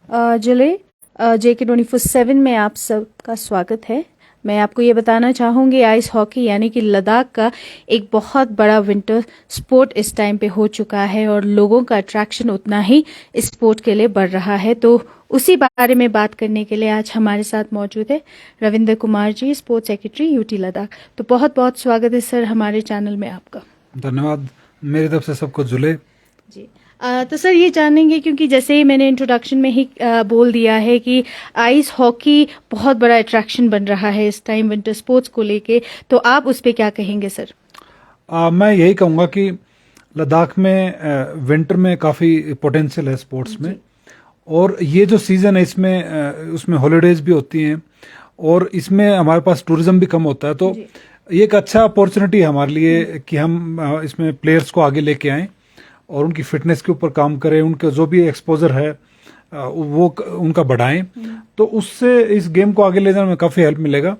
जिले JK24/7 में आप सबका स्वागत है। मैं आपको ये बताना चाहूँगी आइस हॉकी यानी कि लद्दाख का एक बहुत बड़ा विंटर स्पोर्ट इस टाइम पे हो चुका है और लोगों का अट्रैक्शन उतना ही इस स्पोर्ट के लिए बढ़ रहा है। तो उसी बारे में बात करने के लिए आज हमारे साथ मौजूद है Ravindra Kumar ji, sports secretary UT Ladakh. तो बहुत बहुत स्वागत है सर हमारे चैनल में आपका। धन्यवाद मेरी तरफ से सबको जुले जी। तो सर ये जानेंगे क्योंकि जैसे ही मैंने इंट्रोडक्शन में ही बोल दिया है कि आइस हॉकी बहुत बड़ा अट्रैक्शन बन रहा है इस टाइम विंटर स्पोर्ट्स को लेके, तो आप उस पर क्या कहेंगे सर? मैं यही कहूँगा कि लद्दाख में विंटर में काफ़ी पोटेंशियल है स्पोर्ट्स में, और ये जो सीज़न है इसमें उसमें हॉलीडेज भी होती हैं और इसमें हमारे पास टूरिज्म भी कम होता है, तो ये एक अच्छा अपॉर्चुनिटी है हमारे लिए कि हम इसमें प्लेयर्स को आगे लेके आएँ और उनकी फिटनेस के ऊपर काम करें, उनका जो भी एक्सपोजर है वो उनका बढ़ाएं, तो उससे इस गेम को आगे ले जाने में काफ़ी हेल्प मिलेगा।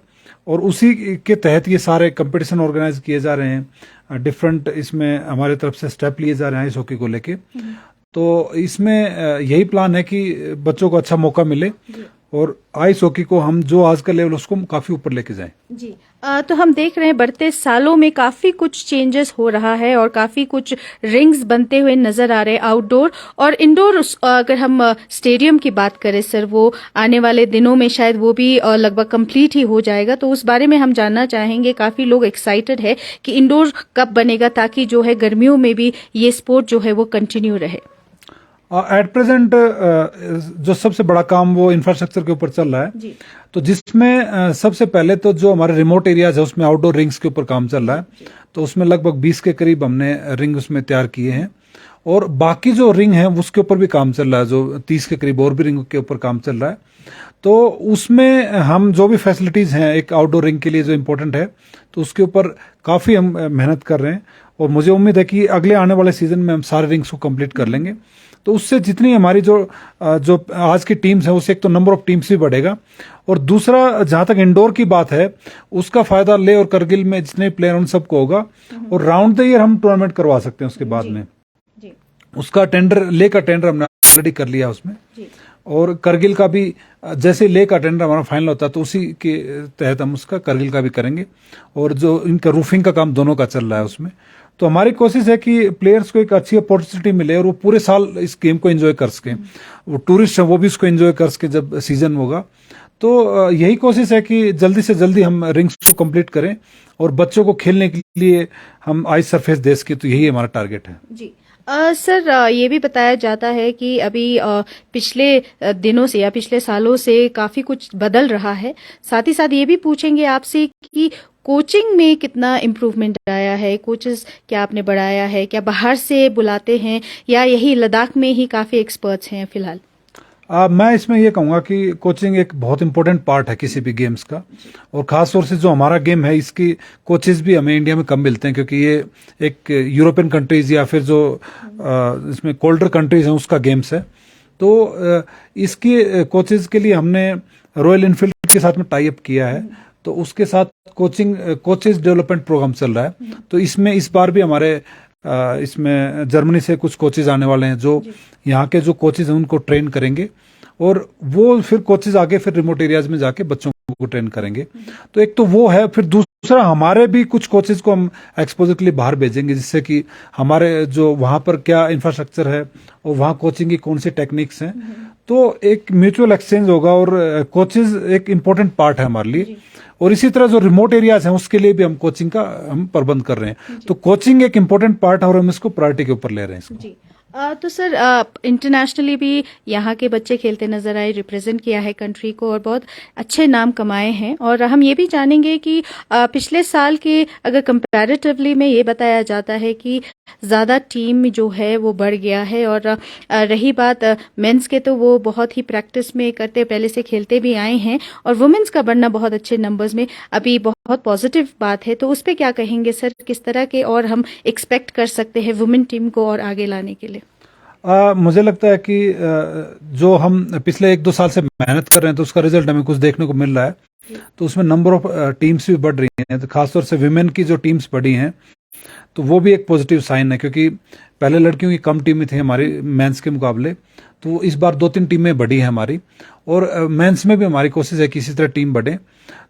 और उसी के तहत ये सारे कंपटीशन ऑर्गेनाइज किए जा रहे हैं, डिफरेंट इसमें हमारे तरफ से स्टेप लिए जा रहे हैं इस हॉकी को लेके। तो इसमें यही प्लान है कि बच्चों को अच्छा मौका मिले और आइस हॉकी को हम जो आज का लेवल उसको काफ़ी ऊपर लेके जाएं। जी। तो हम देख रहे हैं बढ़ते सालों में काफी कुछ चेंजेस हो रहा है और काफी कुछ रिंग्स बनते हुए नजर आ रहे हैं आउटडोर और इंडोर। अगर हम स्टेडियम की बात करें सर, वो आने वाले दिनों में शायद वो भी लगभग कंप्लीट ही हो जाएगा, तो उस बारे में हम जानना चाहेंगे। काफी लोग एक्साइटेड है कि इंडोर कब बनेगा ताकि जो है गर्मियों में भी ये स्पोर्ट जो है वो कंटिन्यू रहे। एट प्रेजेंट जो सबसे बड़ा काम वो इंफ्रास्ट्रक्चर के ऊपर चल रहा है जी। तो जिसमें सबसे पहले तो जो हमारे रिमोट एरियाज है उसमें आउटडोर रिंग्स के ऊपर काम चल रहा है, तो उसमें लगभग 20 के करीब हमने रिंग उसमें तैयार किए हैं, और बाकी जो रिंग है उसके ऊपर भी काम चल रहा है, जो 30 के करीब और भी रिंग के ऊपर काम चल रहा है। तो उसमें हम जो भी फैसिलिटीज हैं एक आउटडोर रिंग के लिए जो इम्पोर्टेंट है, तो उसके ऊपर काफ़ी हम मेहनत कर रहे हैं और मुझे उम्मीद है कि अगले आने वाले सीजन में हम सारे रिंग्स को कंप्लीट कर लेंगे। तो उससे जितनी हमारी जो आज की टीम्स हैं उससे एक तो नंबर ऑफ टीम्स भी बढ़ेगा, और दूसरा जहाँ तक इंडोर की बात है उसका फायदा ले और करगिल में जितने प्लेयर उन सबको होगा, और राउंड द ईयर हम टूर्नामेंट करवा सकते हैं उसके बाद में। उसका टेंडर हमने ऑलरेडी कर लिया उसमें, और करगिल का भी जैसे ले का टेंडर हमारा फाइनल होता है तो उसी के तहत हम उसका करगिल का भी करेंगे, और जो इनका रूफिंग का काम दोनों का चल रहा है उसमें। तो हमारी कोशिश है कि प्लेयर्स को एक अच्छी अपॉर्चुनिटी मिले और वो पूरे साल इस गेम को एंजॉय कर सकें, वो टूरिस्ट है वो भी इसको एंजॉय कर सके जब सीजन होगा। तो यही कोशिश है कि जल्दी से जल्दी हम रिंग्स को कंप्लीट करें और बच्चों को खेलने के लिए हम आइस सरफेस दे सके, तो यही हमारा टारगेट है। जी। सर ये भी बताया जाता है कि अभी पिछले दिनों से या पिछले सालों से काफी कुछ बदल रहा है। साथ ही साथ ये भी पूछेंगे आपसे कि कोचिंग में कितना इम्प्रूवमेंट आया है, कोचेस क्या आपने बढ़ाया है, क्या बाहर से बुलाते हैं या यही लद्दाख में ही काफी एक्सपर्ट्स हैं फिलहाल? मैं इसमें ये कहूँगा कि कोचिंग एक बहुत इंपॉर्टेंट पार्ट है किसी भी गेम्स का, और ख़ास तौर से जो हमारा गेम है इसकी कोचेस भी हमें इंडिया में कम मिलते हैं, क्योंकि ये एक यूरोपियन कंट्रीज या फिर जो इसमें कोल्डर कंट्रीज हैं उसका गेम्स है। तो इसकी कोचेस के लिए हमने रॉयल इनफील्ड के साथ में टाई अप किया है, तो उसके साथ कोचेस डेवलपमेंट प्रोग्राम चल रहा है। तो इसमें इस बार भी हमारे इसमें जर्मनी से कुछ कोचेज आने वाले हैं जो यहाँ के जो कोचेज हैं उनको ट्रेन करेंगे, और वो फिर कोचेज आगे फिर रिमोट एरियाज में जाके बच्चों को ट्रेन करेंगे। तो एक तो वो है, फिर दूसरा हमारे भी कुछ कोचेज को हम एक्सपोजर के लिए बाहर भेजेंगे, जिससे कि हमारे जो वहाँ पर क्या इंफ्रास्ट्रक्चर है और वहाँ कोचिंग की कौन सी टेक्निक्स हैं, तो एक म्यूचुअल एक्सचेंज होगा, और कोचेज एक इम्पोर्टेंट पार्ट है हमारे लिए। और इसी तरह जो रिमोट एरियाज हैं उसके लिए भी हम कोचिंग का हम प्रबंध कर रहे हैं। तो कोचिंग एक इम्पोर्टेंट पार्ट है और हम इसको प्रायोरिटी के ऊपर ले रहे हैं इसको। जी। तो सर इंटरनेशनली भी यहाँ के बच्चे खेलते नजर आए, रिप्रेजेंट किया है कंट्री को और बहुत अच्छे नाम कमाए हैं। और हम ये भी जानेंगे कि पिछले साल के अगर कंपैरेटिवली में ये बताया जाता है कि ज़्यादा टीम जो है वो बढ़ गया है, और रही बात मेंस के तो वो बहुत ही प्रैक्टिस में करते पहले से खेलते भी आए हैं, और वुमेन्स का बढ़ना बहुत अच्छे नंबर्स में अभी बहुत पॉजिटिव बात है। तो उस पर क्या कहेंगे सर, किस तरह के और हम एक्सपेक्ट कर सकते हैं वुमेन टीम को और आगे लाने के लिए? मुझे लगता है कि जो हम पिछले 1-2 साल से मेहनत कर रहे हैं तो उसका रिजल्ट हमें कुछ देखने को मिल रहा है। तो उसमें नंबर ऑफ टीम्स भी बढ़ रही हैं, तो खासतौर से विमेन की जो टीम्स बढ़ी हैं तो वो भी एक पॉजिटिव साइन है, क्योंकि पहले लड़कियों की कम टीमें थी हमारी मेंस के मुकाबले, तो इस बार 2-3 टीमें बढ़ी हैं हमारी, और मेंस में भी हमारी कोशिश है कि इसी तरह टीम बढ़े।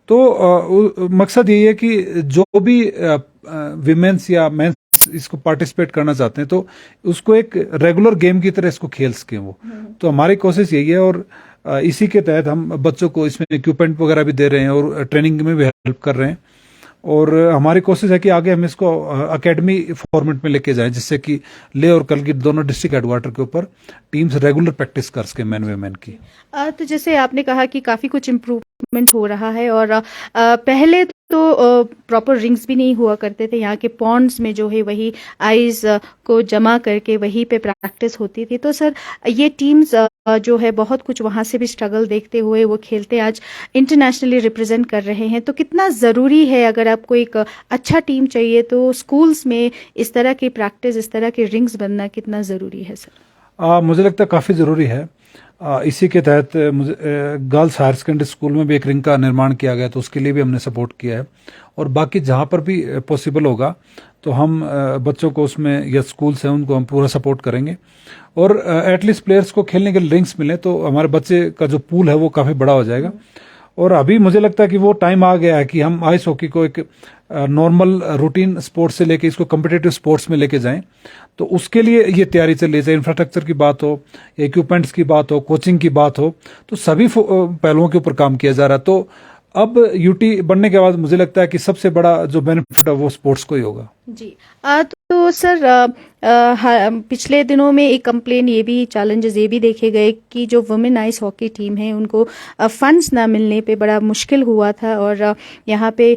तो मकसद यही है कि जो भी विमेंस या मेंस इसको पार्टिसिपेट करना चाहते हैं तो उसको एक रेगुलर गेम की तरह इसको खेल सकें वो। तो हमारी कोशिश यही है, और इसी के तहत हम बच्चों को इसमें इक्विपमेंट वगैरह भी दे रहे हैं और ट्रेनिंग में भी हेल्प कर रहे हैं। और हमारी कोशिश है कि आगे हम इसको एकेडमी फॉर्मेट में लेके जाएं, जिससे कि ले और कल की दोनों डिस्ट्रिक्ट हेडक्वार्टर के ऊपर टीम्स रेगुलर प्रैक्टिस कर सके मेन वेमेन की। तो जैसे आपने कहा कि काफी कुछ इम्प्रूवमेंट हो रहा है, और पहले तो प्रॉपर रिंग्स भी नहीं हुआ करते थे। यहाँ के पॉन्ड्स में जो है वही आइस को जमा करके वहीं पे प्रैक्टिस होती थी। तो सर ये टीम्स जो है बहुत कुछ वहाँ से भी स्ट्रगल देखते हुए वो खेलते आज इंटरनेशनली रिप्रेजेंट कर रहे हैं। तो कितना ज़रूरी है, अगर आपको एक अच्छा टीम चाहिए तो स्कूल्स में इस तरह की प्रैक्टिस, इस तरह के रिंग्स बनना कितना ज़रूरी है सर? मुझे लगता है काफ़ी ज़रूरी है। इसी के तहत मुझे गर्ल्स हायर सेकेंडरी स्कूल में भी एक रिंग का निर्माण किया गया, तो उसके लिए भी हमने सपोर्ट किया है। और बाकी जहाँ पर भी पॉसिबल होगा तो हम बच्चों को उसमें, या स्कूल्स हैं उनको हम पूरा सपोर्ट करेंगे। और एटलीस्ट प्लेयर्स को खेलने के लिए रिंग्स मिले तो हमारे बच्चे का जो पूल है वो काफ़ी बड़ा हो जाएगा। और अभी मुझे लगता है कि वो टाइम आ गया है कि हम आइस हॉकी को एक नॉर्मल रूटीन स्पोर्ट्स से लेके इसको कम्पिटिटिव स्पोर्ट्स में लेके जाएं। तो उसके लिए ये तैयारी चल रही है, इंफ्रास्ट्रक्चर की बात हो, इक्विपमेंट्स की बात हो, कोचिंग की बात हो, तो सभी पहलुओं के ऊपर काम किया जा रहा है। तो अब यूटी बनने के बाद मुझे लगता है कि सबसे बड़ा जो बेनिफिट है वो स्पोर्ट्स को ही होगा। जी। तो सर पिछले दिनों में एक कंप्लेन ये भी, चैलेंजेस ये भी देखे गए कि जो वुमेन आइस हॉकी टीम है उनको फंड्स ना मिलने पे बड़ा मुश्किल हुआ था, और यहाँ पे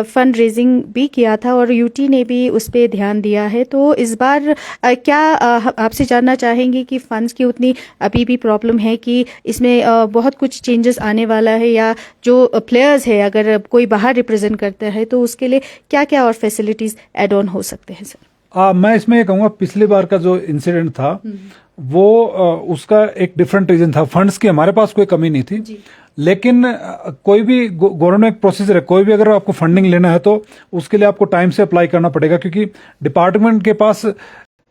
फंड रेजिंग भी किया था और यूटी ने भी उस पे ध्यान दिया है। तो इस बार क्या आपसे जानना चाहेंगे कि फंड्स की उतनी अभी भी प्रॉब्लम है कि इसमें बहुत कुछ चेंजेस आने वाला है, या जो प्लेयर्स है अगर कोई बाहर रिप्रेजेंट करता है तो उसके लिए क्या क्या और फैसिलिटीज एड ऑन हो सकते हैं सर? मैं इसमें ये कहूँगा, पिछली बार का जो इंसिडेंट था वो उसका एक डिफरेंट रीजन था। फंड्स की हमारे पास कोई कमी नहीं थी, लेकिन कोई भी गवर्नमेंट एक प्रोसीजर है, कोई भी अगर आपको फंडिंग लेना है तो उसके लिए आपको टाइम से अप्लाई करना पड़ेगा, क्योंकि डिपार्टमेंट के पास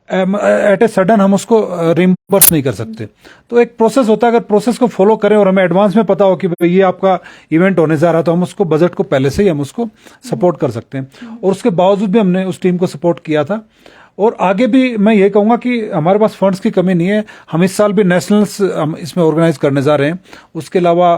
एट ए सडन हम उसको रिम्बर्स नहीं कर सकते। तो एक प्रोसेस होता है, अगर प्रोसेस को फॉलो करें और हमें एडवांस में पता हो कि भाई ये आपका इवेंट होने जा रहा है, तो हम उसको बजट को पहले से ही हम उसको सपोर्ट कर सकते हैं। और उसके बावजूद भी हमने उस टीम को सपोर्ट किया था। और आगे भी मैं ये कहूँगा कि हमारे पास फंड्स की कमी नहीं है। हम इस साल भी नेशनल्स हम इसमें ऑर्गेनाइज करने जा रहे हैं। उसके अलावा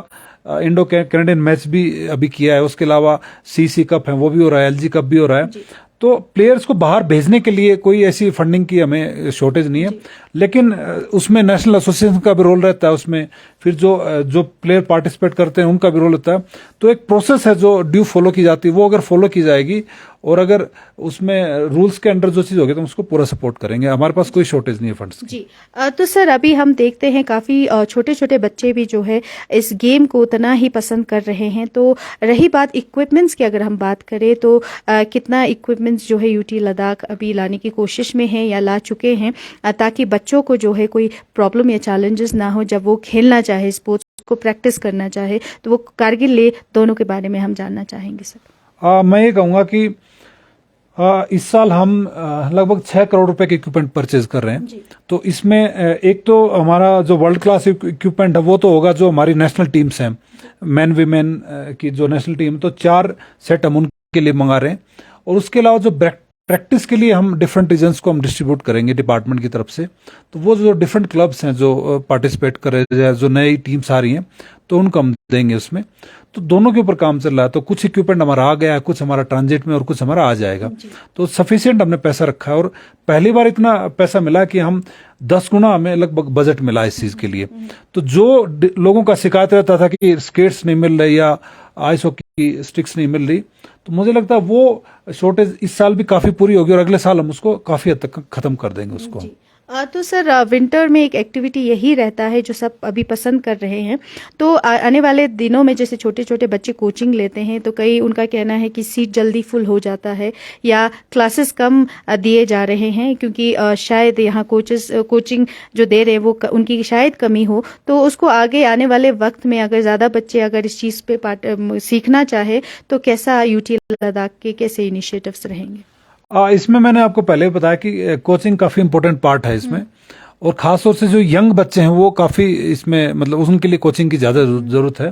इंडो कैनेडियन मैच भी अभी किया है। उसके अलावा सीसी कप है वो भी हो रहा है, एलजी कप भी हो रहा है। तो प्लेयर्स को बाहर भेजने के लिए कोई ऐसी फंडिंग की हमें शॉर्टेज नहीं है, लेकिन उसमें नेशनल एसोसिएशन का भी रोल रहता है उसमें, फिर जो प्लेयर पार्टिसिपेट करते हैं उनका भी रोल होता है। तो एक प्रोसेस है जो ड्यू फॉलो की जाती है, वो अगर फॉलो की जाएगी और अगर उसमें रूल्स के अंडर जो चीज होगी तो हम उसको पूरा सपोर्ट करेंगे। हमारे पास कोई शॉर्टेज नहीं है फंड्स की। जी। तो सर अभी हम देखते हैं काफी छोटे छोटे बच्चे भी जो है इस गेम को उतना ही पसंद कर रहे हैं। तो रही बात इक्विपमेंट्स की, अगर हम बात करें तो कितना इक्विपमेंट्स जो है यूटी लद्दाख अभी लाने की कोशिश में है या ला चुके हैं, ताकि बच्चों को जो है कोई प्रॉब्लम या चैलेंजेस ना हो जब वो खेलना चाहे, स्पोर्ट्स को प्रैक्टिस करना चाहे, तो वो कारगिल ले, दोनों के बारे में हम जानना चाहेंगे सर। मैं ये कहूँगा कि इस साल हम लगभग 6 करोड़ रुपए के इक्विपमेंट परचेज कर रहे हैं। तो इसमें एक तो हमारा जो वर्ल्ड क्लास इक्विपमेंट है वो तो होगा, जो हमारी नेशनल टीम्स हैं, मैन विमेन की जो नेशनल टीम, तो 4 सेट हम उनके लिए मंगा रहे हैं। और उसके अलावा जो प्रैक्टिस के लिए हम डिफरेंट रीजन्स को हम डिस्ट्रीब्यूट करेंगे डिपार्टमेंट की तरफ से। तो वो जो डिफरेंट क्लब्स हैं जो पार्टिसिपेट कर रहे हैं, जो नई टीम्स आ रही हैं, तो उनको हम देंगे उसमें। तो दोनों के ऊपर काम चल रहा है। तो कुछ इक्विपमेंट हमारा आ गया है, कुछ हमारा ट्रांजिट में और कुछ हमारा आ जाएगा। तो सफिशिएंट हमने पैसा रखा है, और पहली बार इतना पैसा मिला कि हम 10 गुना हमें लगभग बजट मिला इस चीज के लिए। तो जो लोगों का शिकायत रहता था कि स्केट्स नहीं मिल रही या आइस हॉकी स्टिक्स नहीं मिल रही, तो मुझे लगता है वो शॉर्टेज इस साल भी काफी पूरी होगी और अगले साल हम उसको काफी हद तक खत्म कर देंगे उसको। तो सर विंटर में एक एक्टिविटी यही रहता है जो सब अभी पसंद कर रहे हैं। तो आने वाले दिनों में जैसे छोटे छोटे बच्चे कोचिंग लेते हैं, तो कई उनका कहना है कि सीट जल्दी फुल हो जाता है या क्लासेस कम दिए जा रहे हैं, क्योंकि शायद यहाँ कोचिंग जो दे रहे हैं वो उनकी शायद कमी हो। तो उसको आगे आने वाले वक्त में अगर ज़्यादा बच्चे अगर इस चीज़ पे सीखना चाहे तो कैसा यूटी लद्दाख के कैसे इनिशिएटिव्स रहेंगे? इसमें मैंने आपको पहले भी बताया कि कोचिंग काफी इंपॉर्टेंट पार्ट है इसमें, और खास तौर से जो यंग बच्चे हैं वो काफी इसमें मतलब उनके लिए कोचिंग की ज्यादा जरूरत है।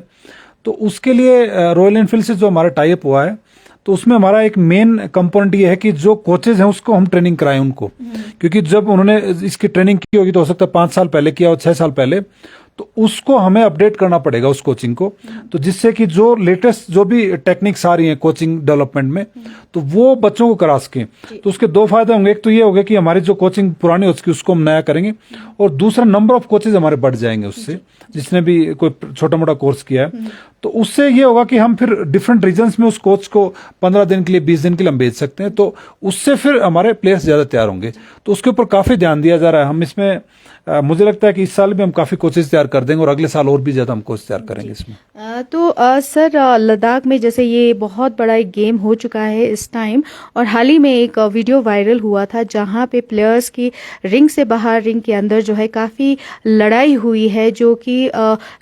तो उसके लिए रॉयल एनफील्ड से जो हमारा टाई अप हुआ है, तो उसमें हमारा एक मेन कंपोनेंट ये है कि जो कोचेज हैं उसको हम ट्रेनिंग कराएं उनको, क्योंकि जब उन्होंने इसकी ट्रेनिंग की होगी तो हो सकता है 5 साल पहले किया हो, 6 साल पहले, तो उसको हमें अपडेट करना पड़ेगा उस कोचिंग को। तो जिससे कि जो लेटेस्ट जो भी टेक्निक्स आ रही हैं कोचिंग डेवलपमेंट में, तो वो बच्चों को करा सकें। तो उसके 2 फायदे होंगे। एक तो ये होगा कि हमारी जो कोचिंग पुरानी हो चुकी उसको हम नया करेंगे, और दूसरा नंबर ऑफ कोचेज हमारे बढ़ जाएंगे उससे, जिसने भी कोई छोटा मोटा कोर्स किया है। तो उससे ये होगा कि हम फिर डिफरेंट रीजन्स में उस कोच को 15 दिन के लिए 20 दिन के लिए हम भेज सकते हैं, तो उससे फिर हमारे प्लेयर्स ज्यादा तैयार होंगे। तो उसके ऊपर काफी ध्यान दिया जा रहा है। हम इसमें मुझे लगता है कि इस साल भी हम काफी कोचेज तैयार कर देंगे, और अगले साल और भी ज्यादा हम कोच तैयार करेंगे इसमें। सर लद्दाख में जैसे ये बहुत बड़ा एक गेम हो चुका है इस टाइम, और हाल ही में एक वीडियो वायरल हुआ था जहां पे प्लेयर्स की रिंग से बाहर रिंग के अंदर जो है काफी लड़ाई हुई है, जो कि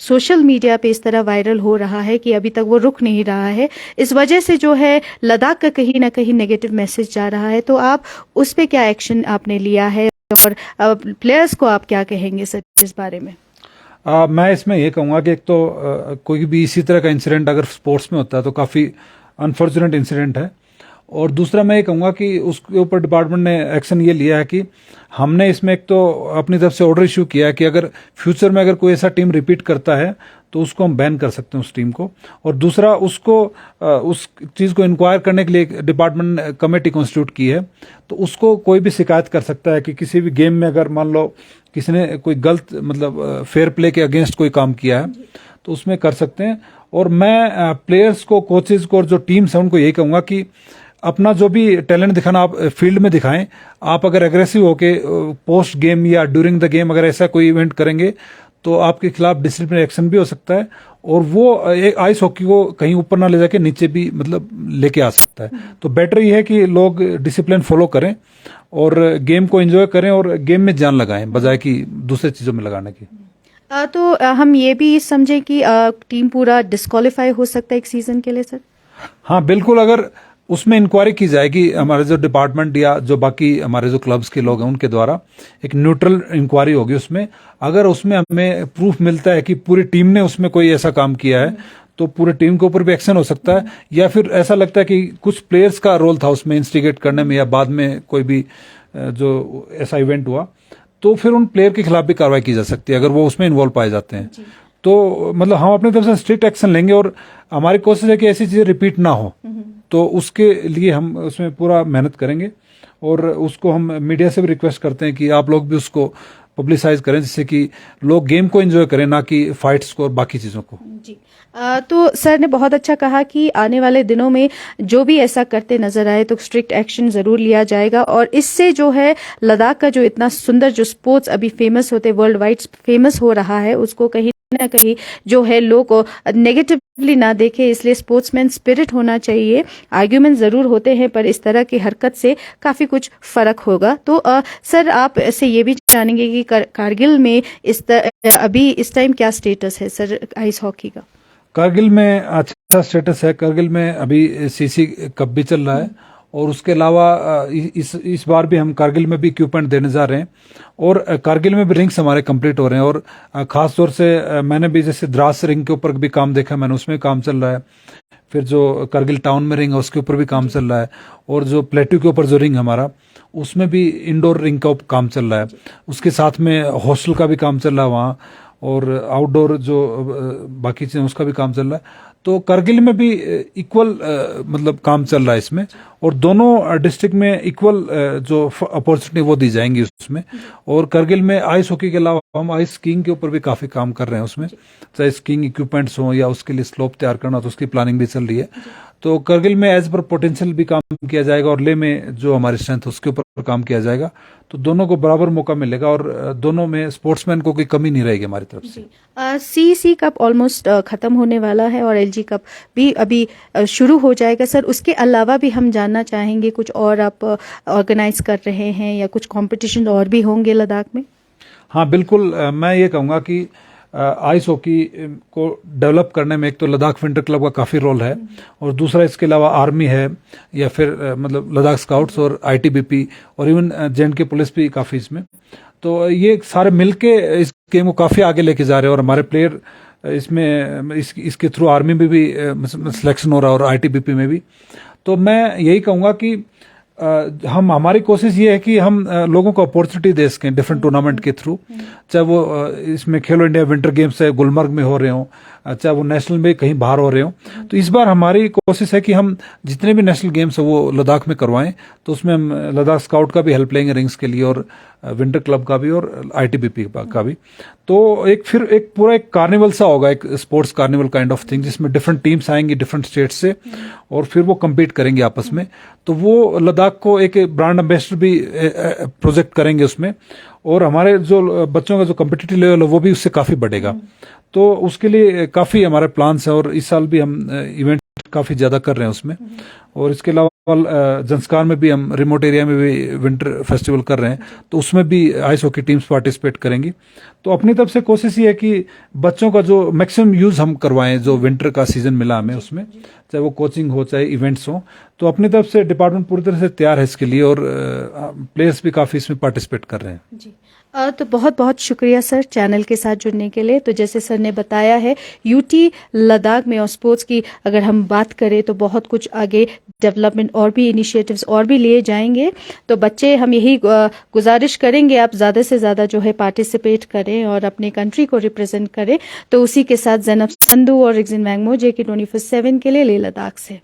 सोशल मीडिया पे इस तरह वायरल हो रहा है कि अभी तक वो रुक नहीं रहा है। इस वजह से जो है लद्दाख का कहीं ना कहीं नेगेटिव मैसेज जा रहा है। तो आप उस पे क्या एक्शन आपने लिया है, और प्लेयर्स को आप क्या कहेंगे सर इस बारे में? मैं इसमें ये कहूँगा कि एक तो कोई भी इसी तरह का इंसिडेंट अगर स्पोर्ट्स में होता है तो काफ़ी अनफॉर्चुनेट इंसिडेंट है। और दूसरा मैं ये कहूँगा कि उसके ऊपर डिपार्टमेंट ने एक्शन ये लिया है कि हमने इसमें एक तो अपनी तरफ से ऑर्डर इशू किया है कि अगर फ्यूचर में अगर कोई ऐसा टीम रिपीट करता है तो उसको हम बैन कर सकते हैं उस टीम को। और दूसरा उसको उस चीज़ को इंक्वायर करने के लिए डिपार्टमेंट ने कमेटी कॉन्स्टिट्यूट की है, तो उसको कोई भी शिकायत कर सकता है कि किसी भी गेम में अगर मान लो किसी ने कोई गलत मतलब फेयर प्ले के अगेंस्ट कोई काम किया है तो उसमें कर सकते हैं। और मैं प्लेयर्स को, कोचेज को और जो टीम्स हैं उनको यही कहूँगा कि अपना जो भी टैलेंट दिखाना आप फील्ड में दिखाएं। आप अगर एग्रेसिव होके पोस्ट गेम या ड्यूरिंग द गेम अगर ऐसा कोई इवेंट करेंगे तो आपके खिलाफ डिसिप्लिनरी एक्शन भी हो सकता है, और वो एक आइस हॉकी को कहीं ऊपर ना ले जाके नीचे भी मतलब लेके आ सकता है। तो बेटर ये है कि लोग डिसिप्लिन फॉलो करें और गेम को एंजॉय करें और गेम में जान लगाएं बजाय कि दूसरे चीजों में लगाने की। तो हम ये भी समझें कि टीम पूरा डिस्क्वालीफाई हो सकता है एक सीजन के लिए सर? हाँ बिल्कुल, अगर उसमें इंक्वायरी की जाएगी हमारे जो डिपार्टमेंट या जो बाकी हमारे जो क्लब्स के लोग हैं उनके द्वारा एक न्यूट्रल इंक्वायरी होगी उसमें। अगर उसमें हमें प्रूफ मिलता है कि पूरी टीम ने उसमें कोई ऐसा काम किया है तो पूरी टीम के ऊपर भी एक्शन हो सकता है, या फिर ऐसा लगता है कि कुछ प्लेयर्स का रोल था उसमें इंस्टिगेट करने में या बाद में कोई भी जो ऐसा इवेंट हुआ तो फिर उन प्लेयर के खिलाफ भी कार्रवाई की जा सकती है अगर वो उसमें इन्वॉल्व पाए जाते हैं। तो मतलब हम अपनी तरफ से स्ट्रिक्ट एक्शन लेंगे और हमारी कोशिश है कि ऐसी चीजें रिपीट ना हो, तो उसके लिए हम उसमें पूरा मेहनत करेंगे। और उसको हम मीडिया से भी रिक्वेस्ट करते हैं कि आप लोग भी उसको पब्लिसाइज करें जिससे कि लोग गेम को एंजॉय करें, ना कि फाइट्स को और बाकी चीजों को। जी तो सर ने बहुत अच्छा कहा कि आने वाले दिनों में जो भी ऐसा करते नजर आए तो स्ट्रिक्ट एक्शन जरूर लिया जाएगा, और इससे जो है लद्दाख का जो इतना सुंदर जो स्पोर्ट्स अभी फेमस होते वर्ल्ड वाइड फेमस हो रहा है उसको कहीं ना कहीं जो है लोग नेगेटिवली ना देखे। इसलिए स्पोर्ट्समैन स्पिरिट होना चाहिए। आर्ग्यूमेंट जरूर होते हैं पर इस तरह की हरकत से काफी कुछ फर्क होगा। तो सर आप से ये भी जानेंगे कि कारगिल में अभी इस टाइम क्या स्टेटस है सर आइस हॉकी का? कारगिल में अच्छा स्टेटस है। कारगिल में अभी सीसी कप भी चल रहा है, और उसके अलावा इस बार भी हम कारगिल में भी इक्विपमेंट देने जा रहे हैं, और कारगिल में भी रिंग्स हमारे कंप्लीट हो रहे हैं। और खास तौर से मैंने भी जैसे द्रास रिंग के ऊपर भी काम देखा, मैंने उसमें काम चल रहा है। फिर जो कारगिल टाउन में रिंग है उसके ऊपर भी काम चल रहा है, और जो प्लेट्यू के ऊपर जो रिंग हमारा उसमें भी इंडोर रिंग का काम चल रहा है। उसके साथ में हॉस्टल का भी काम चल रहा है वहाँ, और आउटडोर जो बाकी चीज़ें उसका भी काम चल रहा है। तो कारगिल में भी इक्वल मतलब काम चल रहा है इसमें, और दोनों डिस्ट्रिक्ट में इक्वल जो अपॉर्चुनिटी वो दी जाएंगी उसमें। और कारगिल में आइस हॉकी के अलावा हम आइस स्कीइंग के ऊपर भी काफ़ी काम कर रहे हैं उसमें, चाहे स्कीइंग इक्विपमेंट्स हो या उसके लिए स्लोप तैयार करना, तो उसकी प्लानिंग भी चल रही है। तो कारगिल में एज पर पोटेंशियल भी काम किया जाएगा, और ले में जो हमारी स्ट्रेंथ उसके ऊपर काम किया जाएगा। तो दोनों को बराबर मौका मिलेगा, और दोनों में स्पोर्ट्समैन को कोई कमी नहीं रहेगी हमारी तरफ से। सीसी कप ऑलमोस्ट खत्म होने वाला है और एलजी कप भी अभी शुरू हो जाएगा सर। उसके अलावा भी हम जानना चाहेंगे कुछ और आप ऑर्गेनाइज कर रहे हैं या कुछ कंपटीशन और भी होंगे लद्दाख में? हाँ बिल्कुल, मैं ये कहूँगा कि आइस हॉकी को डेवलप करने में एक तो लद्दाख विंटर क्लब का काफ़ी रोल है, और दूसरा इसके अलावा आर्मी है, या फिर मतलब लद्दाख स्काउट्स और आईटीबीपी और इवन जे.एंड.के पुलिस भी काफ़ी इसमें। तो ये सारे मिलके इस गेम को काफ़ी आगे लेके जा रहे हैं, और हमारे प्लेयर इसमें इसके थ्रू आर्मी में भी सिलेक्शन हो रहा है और आईटीबीपी में भी। तो मैं यही कहूँगा कि हमारी कोशिश ये है कि हम लोगों को अपॉर्चुनिटी दे सकें डिफरेंट टूर्नामेंट के थ्रू, चाहे वो इसमें खेलो इंडिया विंटर गेम्स है गुलमर्ग में हो रहे हों, चाहे वो नेशनल में कहीं बाहर हो रहे हों। तो इस बार हमारी कोशिश है कि हम जितने भी नेशनल गेम्स है वो लद्दाख में करवाएं। तो उसमें हम लद्दाख स्काउट का भी हेल्प लेंगे रिंग्स के लिए, और विंटर क्लब का भी, और आईटीबीपी का भी। तो एक पूरा कार्निवल सा होगा, एक sports carnival kind of thing, जिसमें डिफरेंट टीम्स आएंगी डिफरेंट स्टेट्स से, और फिर वो कम्पीट करेंगे आपस में। तो वो लद्दाख को एक ब्रांड एम्बेसडर भी प्रोजेक्ट करेंगे उसमें, और हमारे जो बच्चों का जो कम्पिटिटिव लेवल है वो भी उससे काफ़ी बढ़ेगा। तो उसके लिए काफ़ी हमारे प्लान्स हैं, और इस साल भी हम इवेंट काफ़ी ज़्यादा कर रहे हैं उसमें। और इसके अलावा जंस्कार में भी हम रिमोट एरिया में भी विंटर फेस्टिवल कर रहे हैं, तो उसमें भी आइस हॉकी टीम्स पार्टिसिपेट करेंगी। तो अपनी तरफ से कोशिश ये है कि बच्चों का जो मैक्सिमम यूज़ हम करवाएं, जो विंटर का सीज़न मिला हमें उसमें, चाहे वो कोचिंग हो चाहे इवेंट्स हो। तो अपनी तरफ से डिपार्टमेंट पूरी तरह से तैयार है इसके लिए, और प्लेयर्स भी काफ़ी इसमें पार्टिसिपेट कर रहे हैं। जी, तो बहुत बहुत शुक्रिया सर चैनल के साथ जुड़ने के लिए। तो जैसे सर ने बताया है, यूटी लद्दाख में और स्पोर्ट्स की अगर हम बात करें तो बहुत कुछ आगे डेवलपमेंट और भी इनिशिएटिव्स और भी लिए जाएंगे। तो बच्चे, हम यही गुजारिश करेंगे आप ज़्यादा से ज़्यादा जो है पार्टिसिपेट करें और अपने कंट्री को रिप्रेजेंट करें। तो उसी के साथ जैनब संधू और रिगजिन वैंगमो, JK24/7 के लिए लेह लद्दाख से।